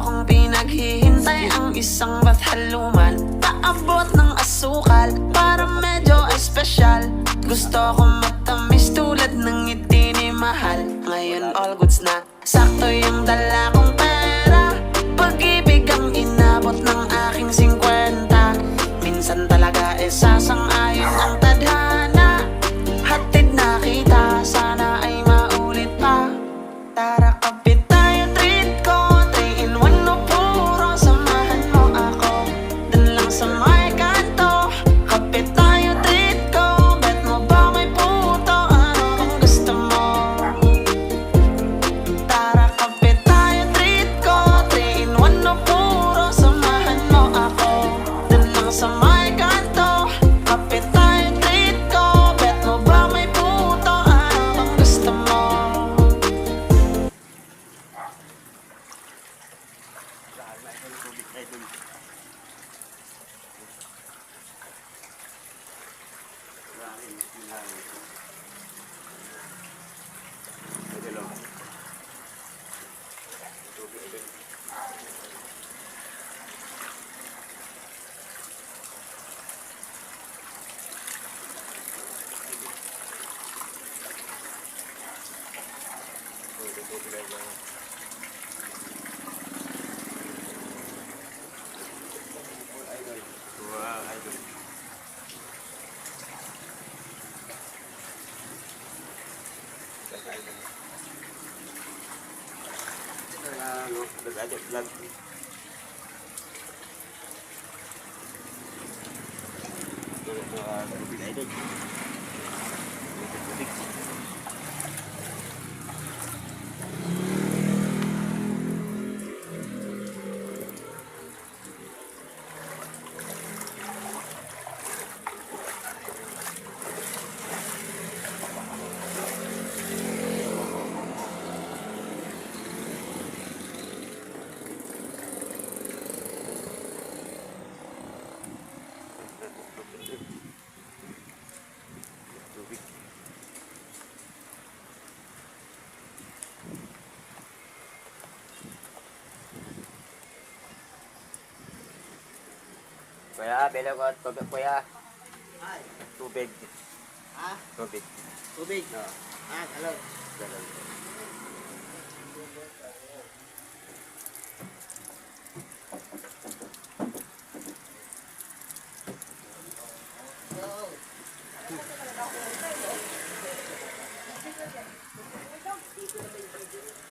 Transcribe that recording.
kong pinaghihintay ang isang bathaluman. Paabot ng asukal para medyo espesyal. Gusto kong matamis tulad ng ngiti ni mahal. Ngayon all goods na, sakto yung dala kong pera. Pag-ibig ang inabot ng aking 50. Minsan talaga sasang-ayon ang tadhana. Hatid na kita, sana ay maulit pa. Tara kapit tayo, treat ko 3-in-1 no puro. Samahan mo ako dun lang sa may kanto. Kapit tayo, treat ko. Bet mo ba may puto? Ano kung gusto mo? Tara kapit tayo, treat ko 3-in-1 no puro. Samahan mo ako dun lang sa may kanto. Kapit tayo, treat ko. Bet mo ba may puto? Ano kung gusto mo? Kuya, belo ko tubig, kuya. Ay, Tubig. ha? Tubig. Tubig. No. Ah, hello. Ganun.